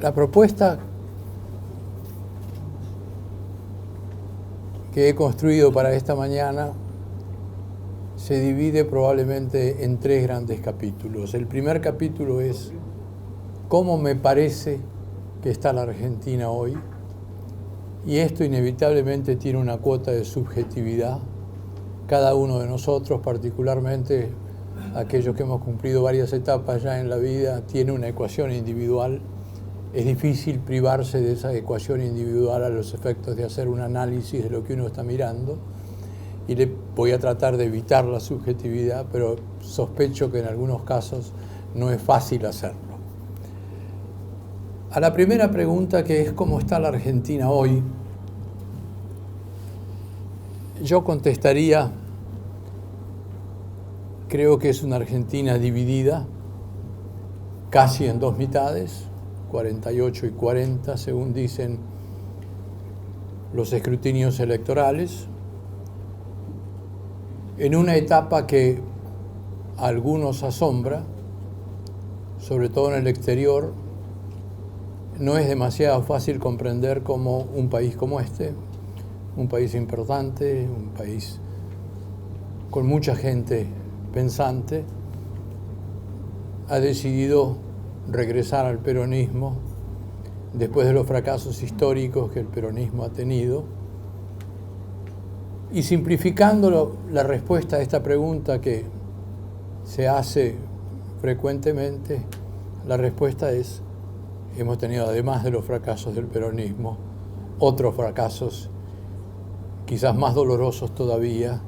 La propuesta que he construido para esta mañana se divide probablemente en 3 grandes capítulos. El primer capítulo es cómo me parece que está la Argentina hoy, y esto inevitablemente tiene una cuota de subjetividad. Cada uno de nosotros, particularmente aquellos que hemos cumplido varias etapas ya en la vida, tiene una ecuación individual. Es difícil privarse de esa ecuación individual a los efectos de hacer un análisis de lo que uno está mirando, y voy a tratar de evitar la subjetividad, pero sospecho que en algunos casos no es fácil hacerlo. A la primera pregunta, que es ¿cómo está la Argentina hoy?, yo contestaría: creo que es una Argentina dividida, casi en 2 mitades, 48 y 40, según dicen los escrutinios electorales, en una etapa que a algunos asombra, sobre todo en el exterior. No es demasiado fácil comprender cómo un país como este, un país importante, un país con mucha gente pensante, ha decidido regresar al peronismo después de los fracasos históricos que el peronismo ha tenido. Y simplificando la respuesta a esta pregunta que se hace frecuentemente, la respuesta es: hemos tenido, además de los fracasos del peronismo, otros fracasos quizás más dolorosos todavía,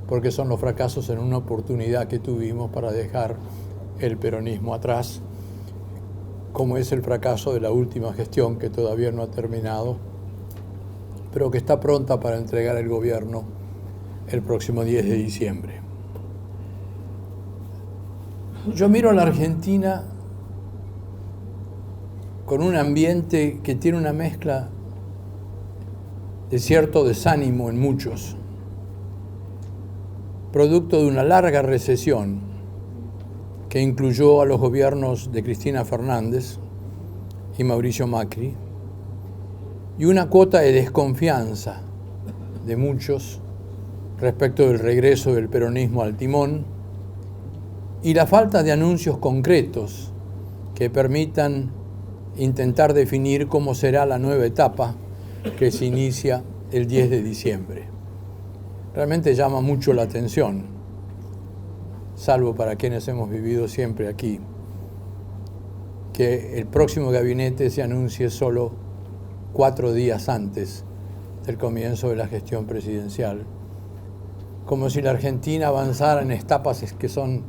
porque son los fracasos en una oportunidad que tuvimos para dejar el peronismo atrás, como es el fracaso de la última gestión, que todavía no ha terminado, pero que está pronta para entregar el gobierno el próximo 10 de diciembre. Yo miro a la Argentina con un ambiente que tiene una mezcla de cierto desánimo en muchos, producto de una larga recesión que incluyó a los gobiernos de Cristina Fernández y Mauricio Macri, y una cuota de desconfianza de muchos respecto del regreso del peronismo al timón, y la falta de anuncios concretos que permitan intentar definir cómo será la nueva etapa que se inicia el 10 de diciembre. Realmente llama mucho la atención, salvo para quienes hemos vivido siempre aquí, que el próximo gabinete se anuncie solo 4 días antes del comienzo de la gestión presidencial, como si la Argentina avanzara en etapas que son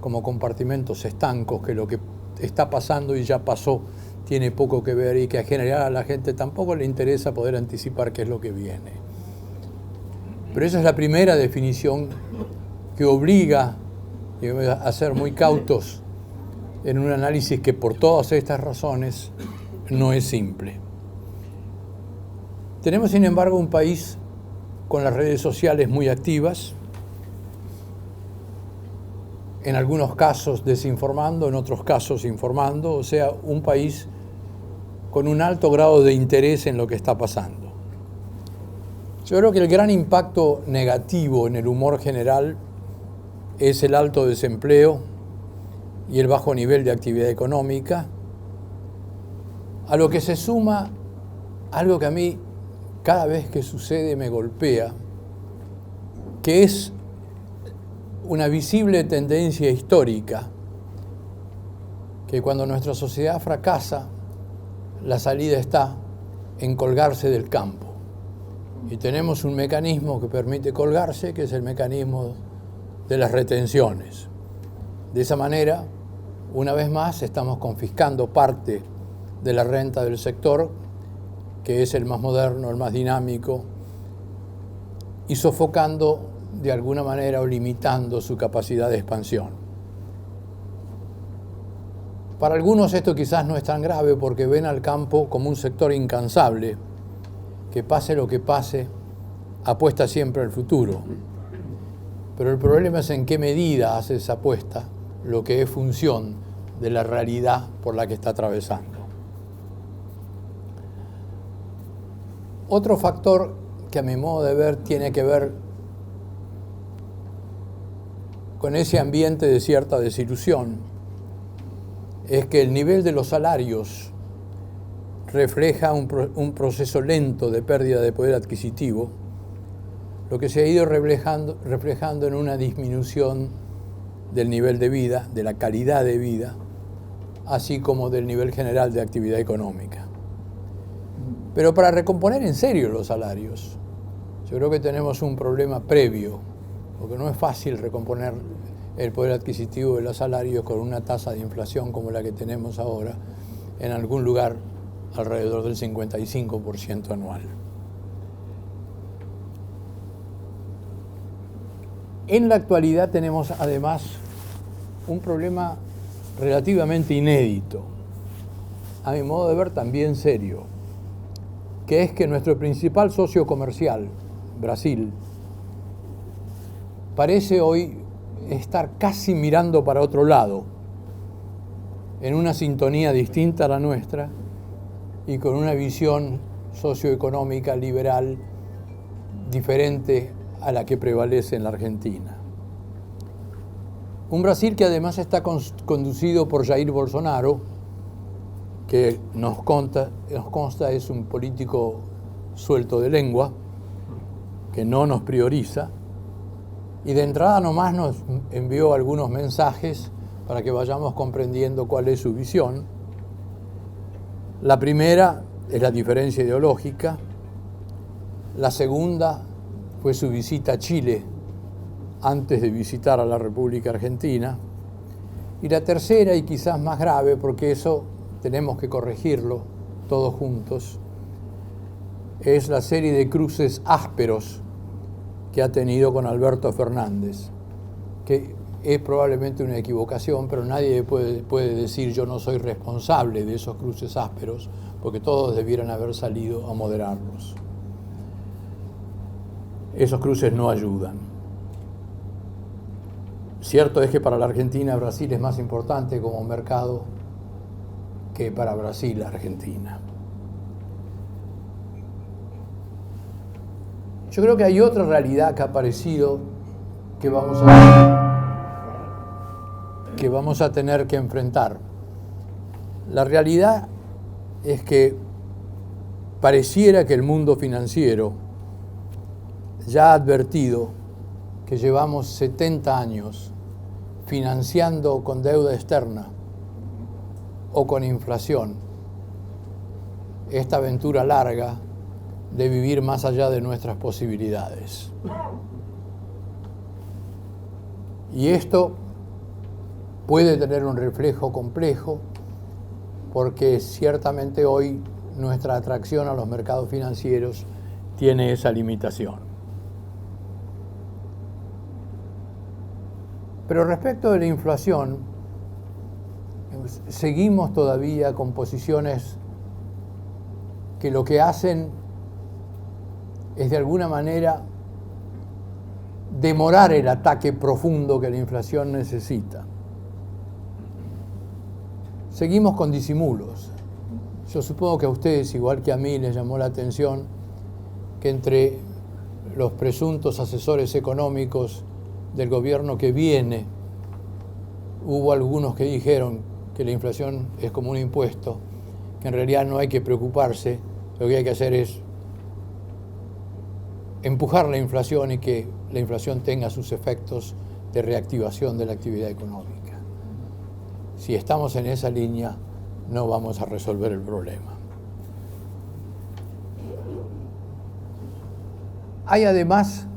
como compartimentos estancos, que lo que está pasando y ya pasó tiene poco que ver, y que en general a la gente tampoco le interesa poder anticipar qué es lo que viene. Pero esa es la primera definición que obliga a ser muy cautos en un análisis que, por todas estas razones, no es simple. Tenemos, sin embargo, un país con las redes sociales muy activas, en algunos casos desinformando, en otros casos informando, o sea, un país con un alto grado de interés en lo que está pasando. Yo creo que el gran impacto negativo en el humor general es el alto desempleo y el bajo nivel de actividad económica, a lo que se suma algo que a mí cada vez que sucede me golpea, que es una visible tendencia histórica, que cuando nuestra sociedad fracasa, la salida está en colgarse del campo. Y tenemos un mecanismo que permite colgarse, que es el mecanismo de las retenciones. De esa manera, una vez más, estamos confiscando parte de la renta del sector, que es el más moderno, el más dinámico, y sofocando de alguna manera o limitando su capacidad de expansión. Para algunos esto quizás no es tan grave, porque ven al campo como un sector incansable, que pase lo que pase, apuesta siempre al futuro. Pero el problema es en qué medida hace esa apuesta lo que es función de la realidad por la que está atravesando. Otro factor que a mi modo de ver tiene que ver con ese ambiente de cierta desilusión es que el nivel de los salarios refleja un proceso lento de pérdida de poder adquisitivo, lo que se ha ido reflejando en una disminución del nivel de vida, de la calidad de vida, así como del nivel general de actividad económica. Pero para recomponer en serio los salarios, yo creo que tenemos un problema previo, porque no es fácil recomponer el poder adquisitivo de los salarios con una tasa de inflación como la que tenemos ahora, en algún lugar alrededor del 55% anual. En la actualidad tenemos además un problema relativamente inédito, a mi modo de ver también serio, que es que nuestro principal socio comercial, Brasil, parece hoy estar casi mirando para otro lado, en una sintonía distinta a la nuestra y con una visión socioeconómica liberal diferente a la que prevalece en la Argentina. Un Brasil que además está conducido por Jair Bolsonaro, que nos consta es un político suelto de lengua, que no nos prioriza, y de entrada nomás nos envió algunos mensajes para que vayamos comprendiendo cuál es su visión. La primera es la diferencia ideológica, la segunda fue su visita a Chile antes de visitar a la República Argentina, y la tercera, y quizás más grave, porque eso tenemos que corregirlo todos juntos, es la serie de cruces ásperos que ha tenido con Alberto Fernández, que es probablemente una equivocación, pero nadie puede decir yo no soy responsable de esos cruces ásperos, porque todos debieran haber salido a moderarlos. Esos cruces no ayudan. Cierto es que para la Argentina Brasil es más importante como mercado que para Brasil Argentina. Yo creo que hay otra realidad que ha aparecido que vamos a tener que enfrentar. La realidad es que pareciera que el mundo financiero ya ha advertido que llevamos 70 años financiando con deuda externa o con inflación esta aventura larga de vivir más allá de nuestras posibilidades. Y esto puede tener un reflejo complejo porque ciertamente hoy nuestra atracción a los mercados financieros tiene esa limitación. Pero respecto de la inflación, seguimos todavía con posiciones que lo que hacen es de alguna manera demorar el ataque profundo que la inflación necesita. Seguimos con disimulos. Yo supongo que a ustedes, igual que a mí, les llamó la atención que entre los presuntos asesores económicos del gobierno que viene, hubo algunos que dijeron que la inflación es como un impuesto, que en realidad no hay que preocuparse, lo que hay que hacer es empujar la inflación y que la inflación tenga sus efectos de reactivación de la actividad económica. Si estamos en esa línea, no vamos a resolver el problema. Hay además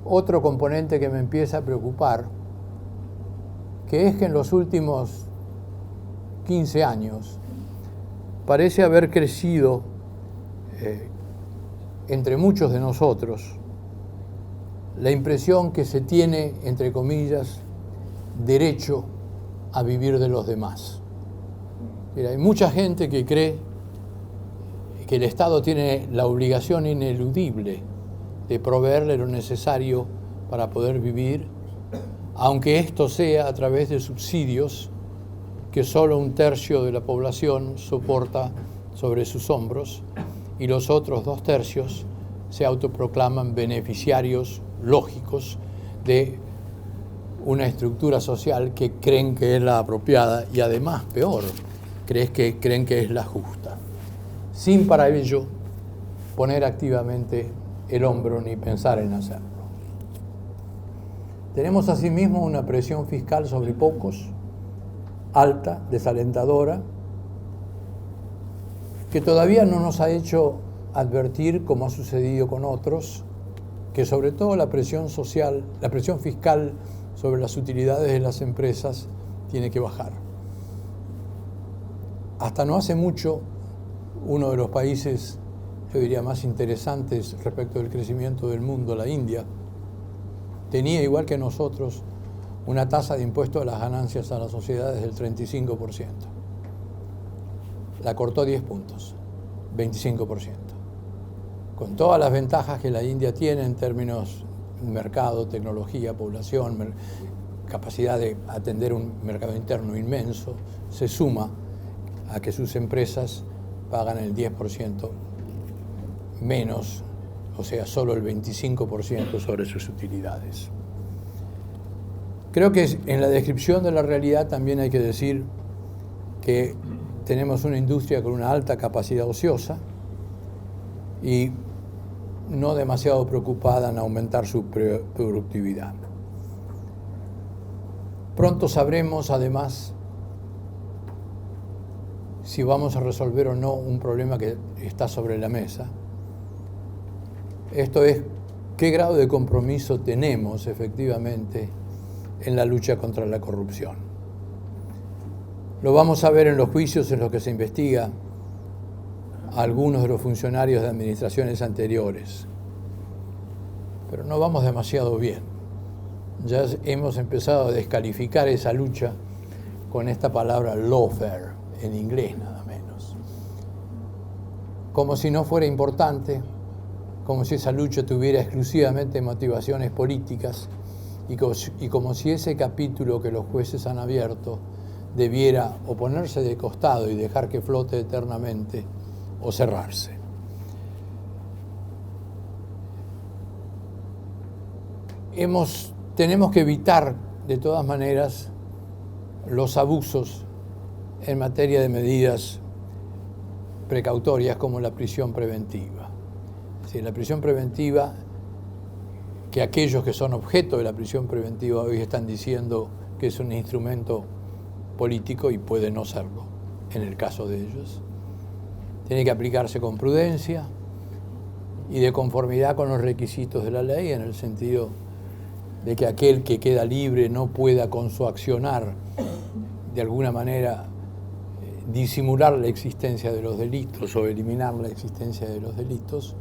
otro componente que me empieza a preocupar, que es que en los últimos 15 años parece haber crecido entre muchos de nosotros la impresión que se tiene, entre comillas, derecho a vivir de los demás. Mira, hay mucha gente que cree que el Estado tiene la obligación ineludible de proveerle lo necesario para poder vivir, aunque esto sea a través de subsidios que solo un tercio de la población soporta sobre sus hombros y los otros 2/3 se autoproclaman beneficiarios lógicos de una estructura social que creen que es la apropiada y además, peor, creen que es la justa, sin para ello poner activamente el hombro ni pensar en hacerlo. Tenemos asimismo una presión fiscal sobre pocos, alta, desalentadora, que todavía no nos ha hecho advertir, como ha sucedido con otros, que sobre todo la presión social, la presión fiscal sobre las utilidades de las empresas tiene que bajar. Hasta no hace mucho, uno de los países, yo diría, más interesantes respecto del crecimiento del mundo, la India, tenía, igual que nosotros, una tasa de impuesto a las ganancias a las sociedades del 35%. La cortó 10 puntos, 25%. Con todas las ventajas que la India tiene en términos mercado, tecnología, población, capacidad de atender un mercado interno inmenso, se suma a que sus empresas pagan el 10% menos, o sea, solo el 25% sobre sus utilidades. Creo que en la descripción de la realidad también hay que decir que tenemos una industria con una alta capacidad ociosa y no demasiado preocupada en aumentar su productividad. Pronto sabremos, además, si vamos a resolver o no un problema que está sobre la mesa. Esto es, qué grado de compromiso tenemos efectivamente en la lucha contra la corrupción. Lo vamos a ver en los juicios en los que se investiga a algunos de los funcionarios de administraciones anteriores. Pero no vamos demasiado bien. Ya hemos empezado a descalificar esa lucha con esta palabra lawfare, en inglés nada menos. Como si no fuera importante, como si esa lucha tuviera exclusivamente motivaciones políticas y como si ese capítulo que los jueces han abierto debiera o ponerse de costado y dejar que flote eternamente o cerrarse. Tenemos que evitar, de todas maneras, los abusos en materia de medidas precautorias como la prisión preventiva. Es decir, la prisión preventiva, que aquellos que son objeto de la prisión preventiva hoy están diciendo que es un instrumento político y puede no serlo, en el caso de ellos. Tiene que aplicarse con prudencia y de conformidad con los requisitos de la ley, en el sentido de que aquel que queda libre no pueda con su accionar de alguna manera disimular la existencia de los delitos o eliminar la existencia de los delitos,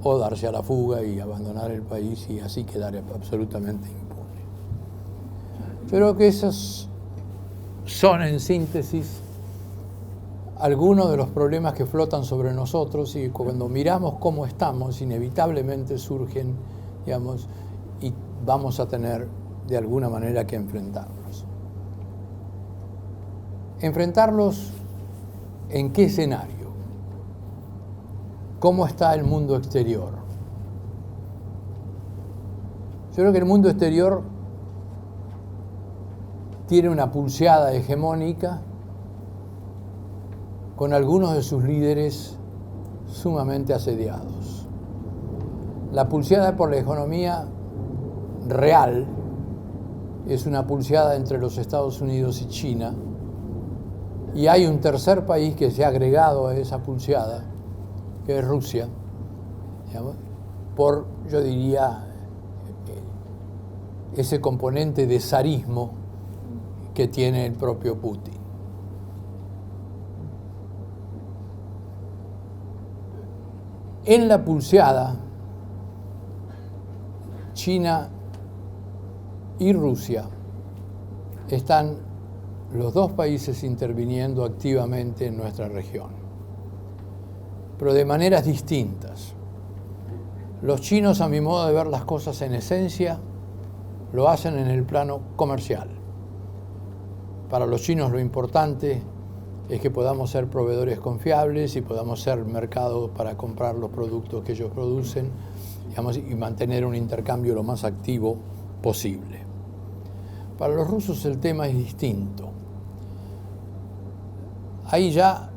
o darse a la fuga y abandonar el país y así quedar absolutamente impune. Yo creo que esos son, en síntesis, algunos de los problemas que flotan sobre nosotros y cuando miramos cómo estamos, inevitablemente surgen, digamos, y vamos a tener de alguna manera que enfrentarlos. ¿Enfrentarlos en qué escenario? ¿Cómo está el mundo exterior? Yo creo que el mundo exterior tiene una pulseada hegemónica con algunos de sus líderes sumamente asediados. La pulseada por la economía real es una pulseada entre los Estados Unidos y China, y hay un tercer país que se ha agregado a esa pulseada, que es Rusia, digamos, por, yo diría, ese componente de zarismo que tiene el propio Putin. En la pulseada, China y Rusia están los dos países interviniendo activamente en nuestra región, pero de maneras distintas. Los chinos, a mi modo de ver las cosas en esencia, lo hacen en el plano comercial. Para los chinos lo importante es que podamos ser proveedores confiables y podamos ser mercados para comprar los productos que ellos producen, digamos, y mantener un intercambio lo más activo posible. Para los rusos el tema es distinto. Hay ya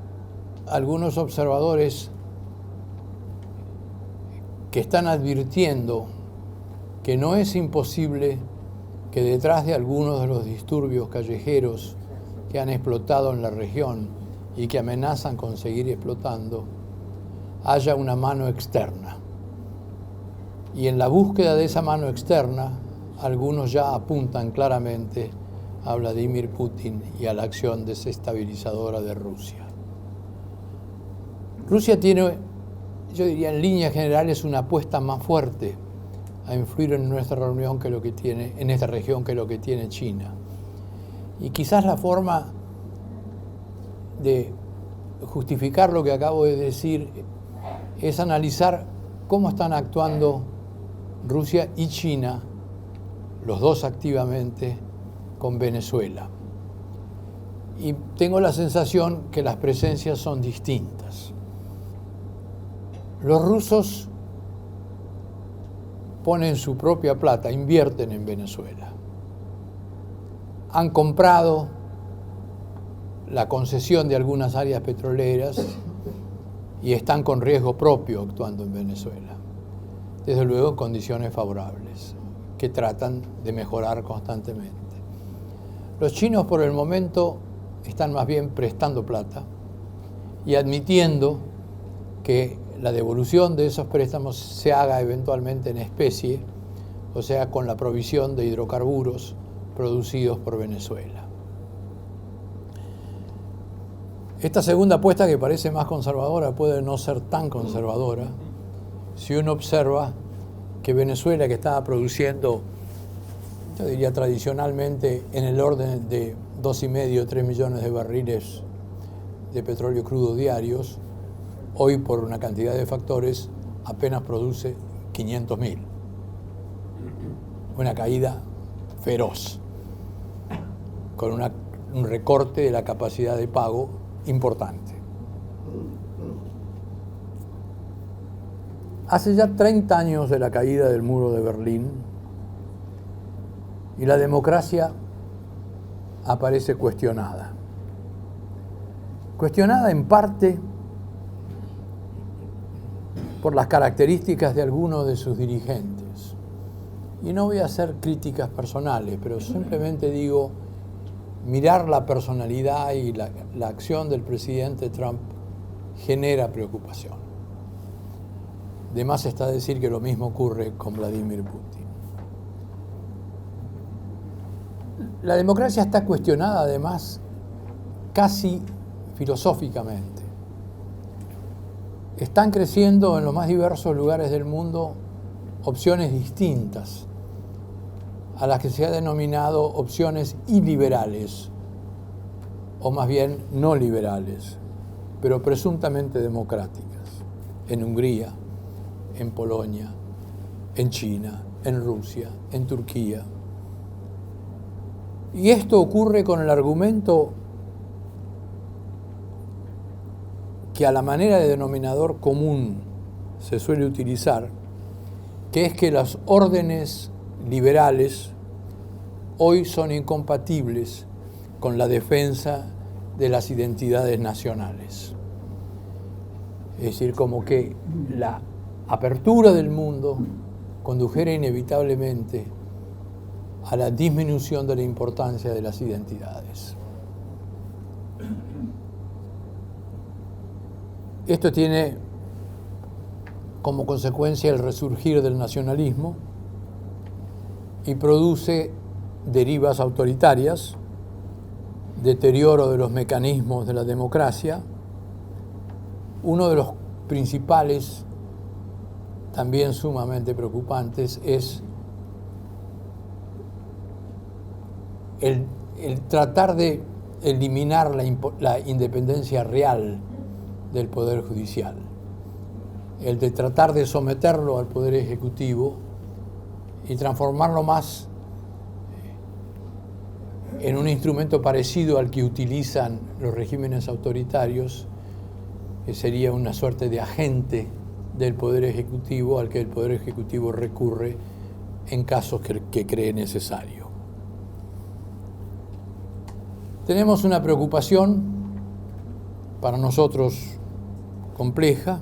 algunos observadores que están advirtiendo que no es imposible que detrás de algunos de los disturbios callejeros que han explotado en la región y que amenazan con seguir explotando, haya una mano externa. Y en la búsqueda de esa mano externa, algunos ya apuntan claramente a Vladimir Putin y a la acción desestabilizadora de Rusia. Rusia tiene, yo diría en líneas generales, una apuesta más fuerte a influir en nuestra reunión que lo que tiene, en esta región, que lo que tiene China. Y quizás la forma de justificar lo que acabo de decir es analizar cómo están actuando Rusia y China, los dos activamente, con Venezuela. Y tengo la sensación que las presencias son distintas. Los rusos ponen su propia plata, invierten en Venezuela. Han comprado la concesión de algunas áreas petroleras y están con riesgo propio actuando en Venezuela. Desde luego en condiciones favorables, que tratan de mejorar constantemente. Los chinos por el momento están más bien prestando plata y admitiendo que la devolución de esos préstamos se haga eventualmente en especie, o sea, con la provisión de hidrocarburos producidos por Venezuela. Esta segunda apuesta, que parece más conservadora, puede no ser tan conservadora si uno observa que Venezuela, que estaba produciendo, yo diría tradicionalmente, en el orden de 2,5 o 3 millones de barriles de petróleo crudo diarios, hoy por una cantidad de factores apenas produce 500.000. Una caída feroz, con un recorte de la capacidad de pago importante. Hace ya 30 años de la caída del muro de Berlín y la democracia aparece cuestionada. Cuestionada en parte por las características de algunos de sus dirigentes. Y no voy a hacer críticas personales, pero simplemente digo, mirar la personalidad y la acción del presidente Trump genera preocupación. De más está decir que lo mismo ocurre con Vladimir Putin. La democracia está cuestionada además casi filosóficamente. Están creciendo en los más diversos lugares del mundo opciones distintas a las que se ha denominado opciones iliberales, o más bien no liberales, pero presuntamente democráticas, en Hungría, en Polonia, en China, en Rusia, en Turquía. Y esto ocurre con el argumento que a la manera de denominador común se suele utilizar, que es que las órdenes liberales hoy son incompatibles con la defensa de las identidades nacionales. Es decir, como que la apertura del mundo condujera inevitablemente a la disminución de la importancia de las identidades. Esto tiene como consecuencia el resurgir del nacionalismo y produce derivas autoritarias, deterioro de los mecanismos de la democracia. Uno de los principales, también sumamente preocupantes, es el tratar de eliminar la independencia real del Poder Judicial, el de tratar de someterlo al Poder Ejecutivo y transformarlo más en un instrumento parecido al que utilizan los regímenes autoritarios, que sería una suerte de agente del Poder Ejecutivo al que el Poder Ejecutivo recurre en casos que cree necesario. Tenemos una preocupación para nosotros compleja,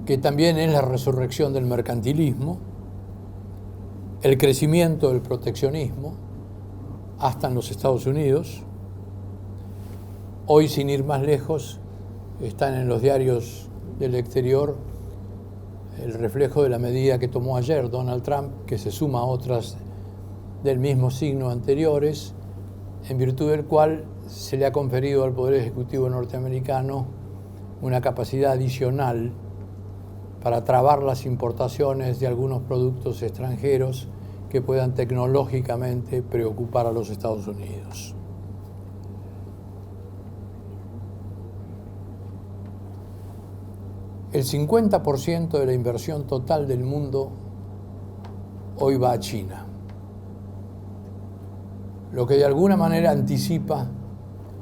que también es la resurrección del mercantilismo, el crecimiento del proteccionismo, hasta en los Estados Unidos. Hoy, sin ir más lejos, están en los diarios del exterior el reflejo de la medida que tomó ayer Donald Trump, que se suma a otras del mismo signo anteriores, en virtud del cual se le ha conferido al Poder Ejecutivo norteamericano una capacidad adicional para trabar las importaciones de algunos productos extranjeros que puedan tecnológicamente preocupar a los Estados Unidos. El 50% de la inversión total del mundo hoy va a China, lo que de alguna manera anticipa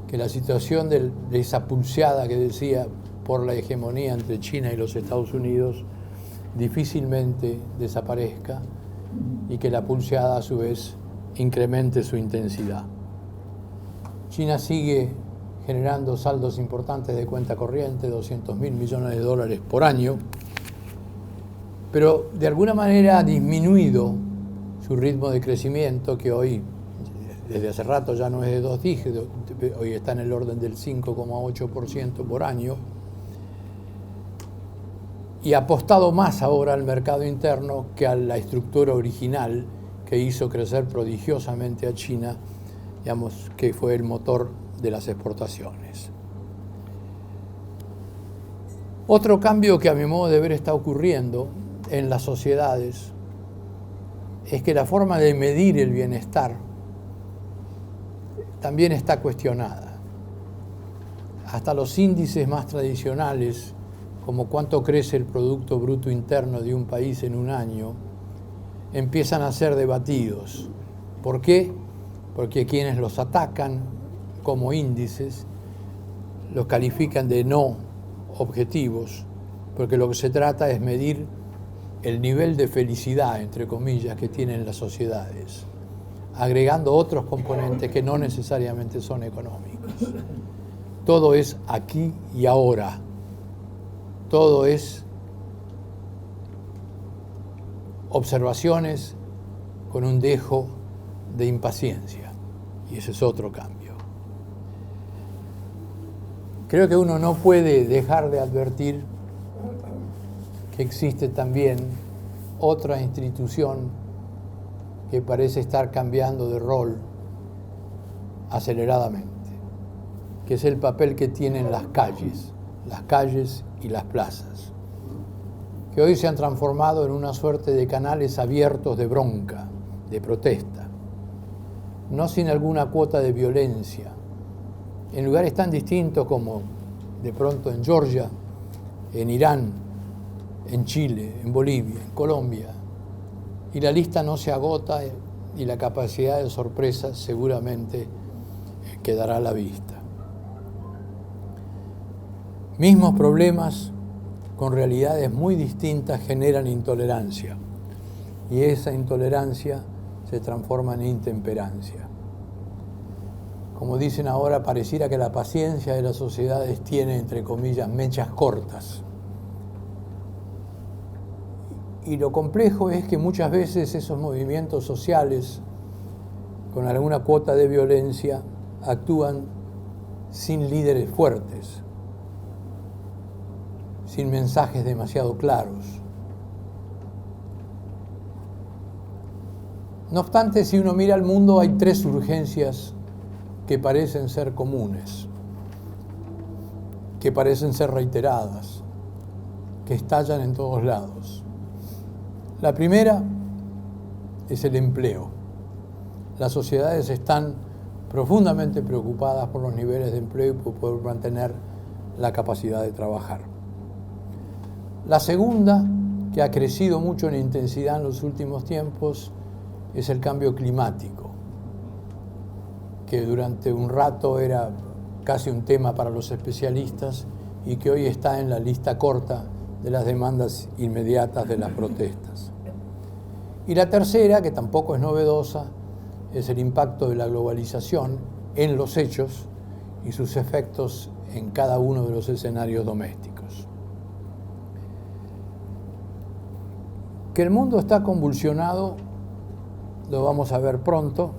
que la situación de esa pulseada que decía por la hegemonía entre China y los Estados Unidos difícilmente desaparezca y que la pulseada a su vez incremente su intensidad. China sigue generando saldos importantes de cuenta corriente, $200.000 millones de dólares por año, pero de alguna manera ha disminuido su ritmo de crecimiento, que hoy, desde hace rato, ya no es de 2 dígitos, hoy está en el orden del 5,8% por año, y ha apostado más ahora al mercado interno que a la estructura original que hizo crecer prodigiosamente a China, digamos, que fue el motor de las exportaciones. Otro cambio que a mi modo de ver está ocurriendo en las sociedades es que la forma de medir el bienestar también está cuestionada. Hasta los índices más tradicionales, como cuánto crece el Producto Bruto Interno de un país en un año, empiezan a ser debatidos. ¿Por qué? Porque quienes los atacan como índices los califican de no objetivos, porque lo que se trata es medir el nivel de felicidad, entre comillas, que tienen las sociedades, agregando otros componentes que no necesariamente son económicos. Todo es aquí y ahora. Todo es observaciones con un dejo de impaciencia. Y ese es otro cambio. Creo que uno no puede dejar de advertir que existe también otra institución que parece estar cambiando de rol aceleradamente, que es el papel que tienen las calles y las plazas, que hoy se han transformado en una suerte de canales abiertos de bronca, de protesta, no sin alguna cuota de violencia, en lugares tan distintos como de pronto en Georgia, en Irán, en Chile, en Bolivia, en Colombia. Y la lista no se agota y la capacidad de sorpresa seguramente quedará a la vista. Mismos problemas con realidades muy distintas generan intolerancia, y esa intolerancia se transforma en intemperancia. Como dicen ahora, pareciera que la paciencia de las sociedades tiene, entre comillas, mechas cortas. Y lo complejo es que muchas veces esos movimientos sociales, con alguna cuota de violencia, actúan sin líderes fuertes, sin mensajes demasiado claros. No obstante, si uno mira al mundo, hay 3 urgencias que parecen ser comunes, que parecen ser reiteradas, que estallan en todos lados. La primera es el empleo. Las sociedades están profundamente preocupadas por los niveles de empleo y por poder mantener la capacidad de trabajar. La segunda, que ha crecido mucho en intensidad en los últimos tiempos, es el cambio climático. que durante un rato era casi un tema para los especialistas y que hoy está en la lista corta de las demandas inmediatas de las protestas. Y la tercera, que tampoco es novedosa, es el impacto de la globalización en los hechos y sus efectos en cada uno de los escenarios domésticos. Que el mundo está convulsionado, lo vamos a ver pronto.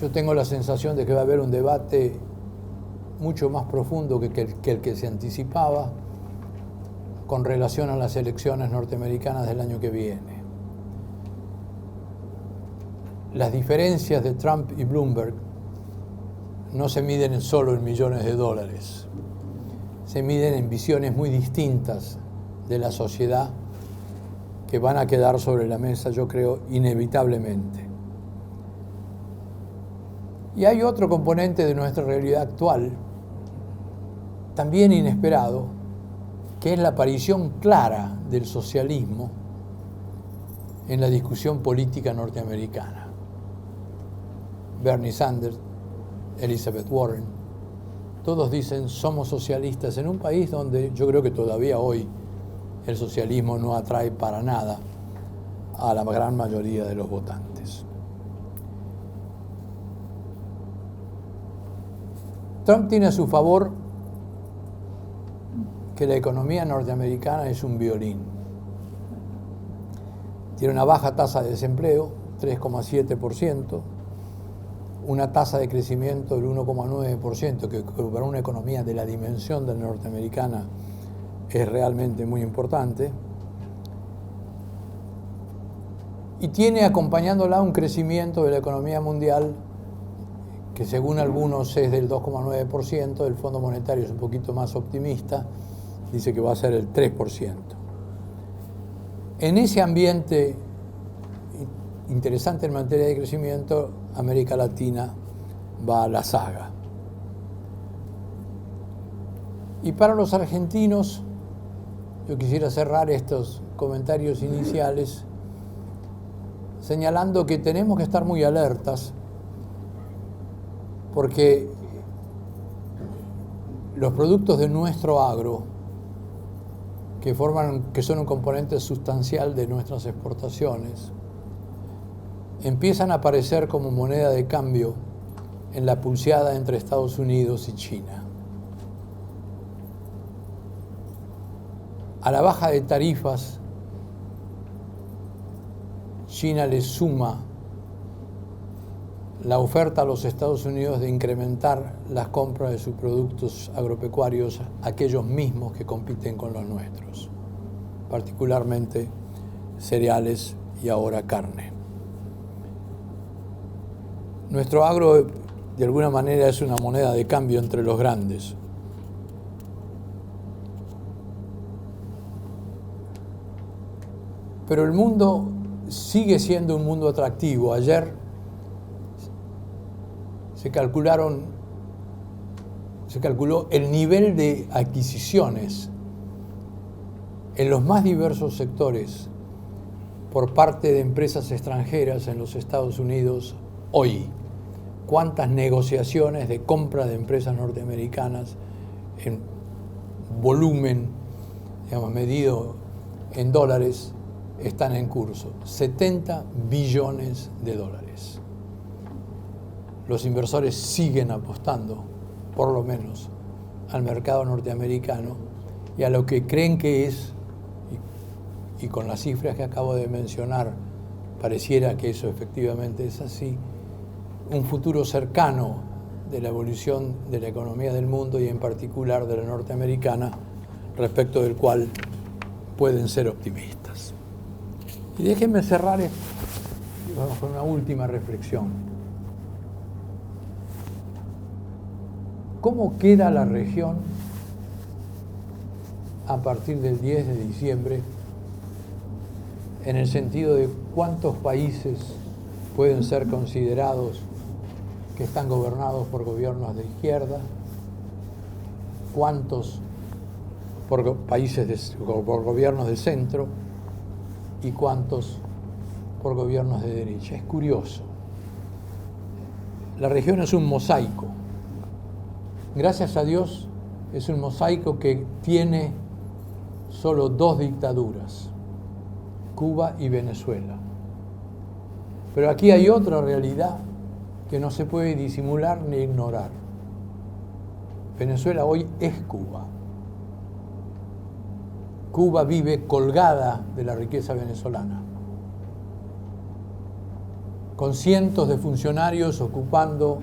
Yo tengo la sensación de que va a haber un debate mucho más profundo que el que se anticipaba con relación a las elecciones norteamericanas del año que viene. Las diferencias de Trump y Bloomberg no se miden solo en millones de dólares, se miden en visiones muy distintas de la sociedad que van a quedar sobre la mesa, yo creo, inevitablemente. Y hay otro componente de nuestra realidad actual, también inesperado, que es la aparición clara del socialismo en la discusión política norteamericana. Bernie Sanders, Elizabeth Warren, todos dicen somos socialistas en un país donde yo creo que todavía hoy el socialismo no atrae para nada a la gran mayoría de los votantes. Trump tiene a su favor que la economía norteamericana es un violín. Tiene una baja tasa de desempleo, 3,7%, una tasa de crecimiento del 1,9%, que para una economía de la dimensión de la norteamericana es realmente muy importante, y tiene acompañándola un crecimiento de la economía mundial que según algunos es del 2,9%, el Fondo Monetario es un poquito más optimista, dice que va a ser el 3%. En ese ambiente interesante en materia de crecimiento, América Latina va a la saga. Y para los argentinos, yo quisiera cerrar estos comentarios iniciales señalando que tenemos que estar muy alertas porque los productos de nuestro agro, que son un componente sustancial de nuestras exportaciones, empiezan a aparecer como moneda de cambio en la pulseada entre Estados Unidos y China. A la baja de tarifas, China le suma la oferta a los Estados Unidos de incrementar las compras de sus productos agropecuarios, aquellos mismos que compiten con los nuestros, particularmente cereales y ahora carne. Nuestro agro, de alguna manera, es una moneda de cambio entre los grandes. Pero el mundo sigue siendo un mundo atractivo. Ayer se calculó el nivel de adquisiciones en los más diversos sectores por parte de empresas extranjeras en los Estados Unidos hoy. Cuántas negociaciones de compra de empresas norteamericanas en volumen, digamos, medido en dólares, están en curso. 70 billones de dólares. Los inversores siguen apostando, por lo menos, al mercado norteamericano y a lo que creen que es, y con las cifras que acabo de mencionar, pareciera que eso efectivamente es así, un futuro cercano de la evolución de la economía del mundo y en particular de la norteamericana, respecto del cual pueden ser optimistas. Y déjenme cerrar vamos con una última reflexión. ¿Cómo queda la región a partir del 10 de diciembre en el sentido de cuántos países pueden ser considerados que están gobernados por gobiernos de izquierda, cuántos por gobiernos de centro y cuántos por gobiernos de derecha? Es curioso. La región es un mosaico. Gracias a Dios es un mosaico que tiene solo 2 dictaduras, Cuba y Venezuela. Pero aquí hay otra realidad que no se puede disimular ni ignorar. Venezuela hoy es Cuba. Cuba vive colgada de la riqueza venezolana, con cientos de funcionarios ocupando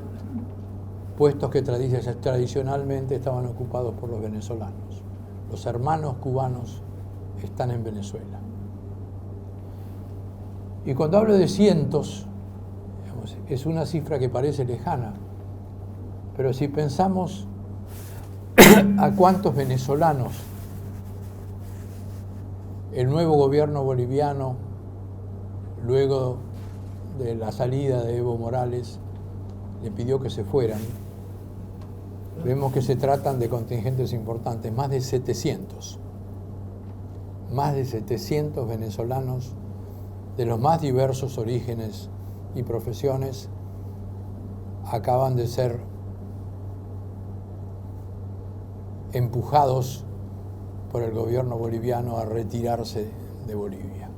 puestos que tradicionalmente estaban ocupados por los venezolanos. Los hermanos cubanos están en Venezuela. Y cuando hablo de cientos, digamos, es una cifra que parece lejana, pero si pensamos a cuántos venezolanos el nuevo gobierno boliviano, luego de la salida de Evo Morales, le pidió que se fueran, vemos que se tratan de contingentes importantes, más de 700 venezolanos de los más diversos orígenes y profesiones acaban de ser empujados por el gobierno boliviano a retirarse de Bolivia.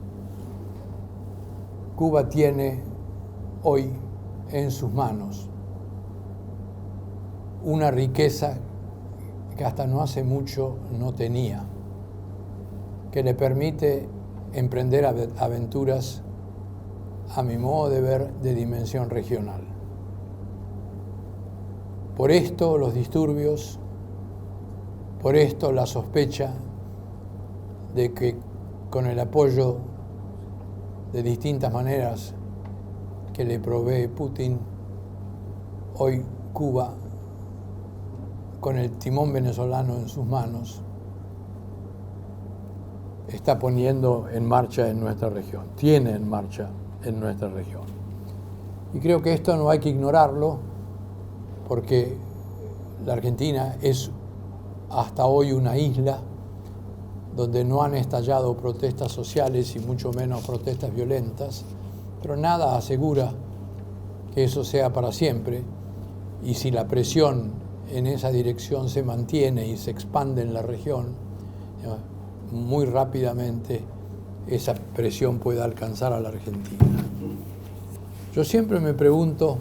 Cuba tiene hoy en sus manos una riqueza que hasta no hace mucho no tenía, que le permite emprender aventuras, a mi modo de ver, de dimensión regional. Por esto los disturbios, por esto la sospecha de que con el apoyo de distintas maneras que le provee Putin, hoy Cuba, con el timón venezolano en sus manos, está poniendo en marcha en nuestra región, tiene en marcha en nuestra región. Y creo que esto no hay que ignorarlo, porque la Argentina es hasta hoy una isla donde no han estallado protestas sociales y mucho menos protestas violentas, pero nada asegura que eso sea para siempre, y si la presión en esa dirección se mantiene y se expande en la región, muy rápidamente esa presión puede alcanzar a la Argentina. Yo siempre me pregunto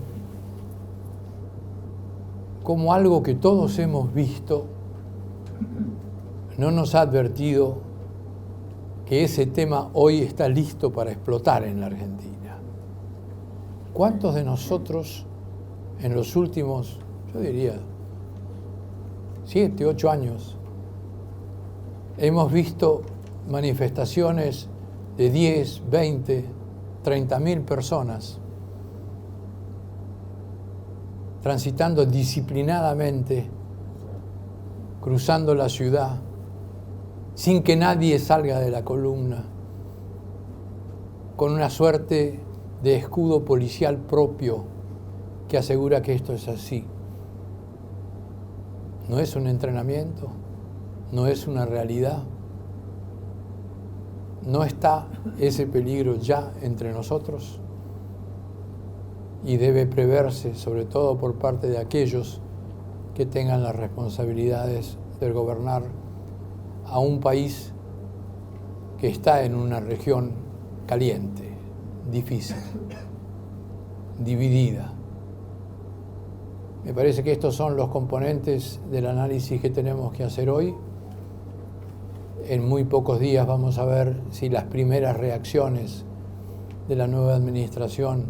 cómo algo que todos hemos visto no nos ha advertido que ese tema hoy está listo para explotar en la Argentina. ¿Cuántos de nosotros en los últimos, yo diría, 7, 8 años, hemos visto manifestaciones de 10, 20, 30.000 personas transitando disciplinadamente, cruzando la ciudad, sin que nadie salga de la columna, con una suerte de escudo policial propio que asegura que esto es así? ¿No es un entrenamiento? ¿No es una realidad? ¿No está ese peligro ya entre nosotros? Y debe preverse, sobre todo por parte de aquellos que tengan las responsabilidades de gobernar a un país que está en una región caliente, difícil, dividida. Me parece que estos son los componentes del análisis que tenemos que hacer hoy. En muy pocos días vamos a ver si las primeras reacciones de la nueva administración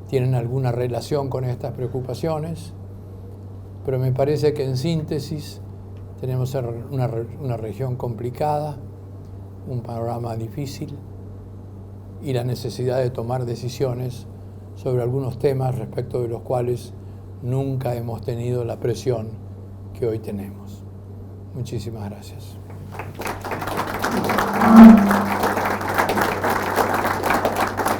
tienen alguna relación con estas preocupaciones, pero me parece que en síntesis tenemos una región complicada, un panorama difícil y la necesidad de tomar decisiones sobre algunos temas respecto de los cuales nunca hemos tenido la presión que hoy tenemos. Muchísimas gracias.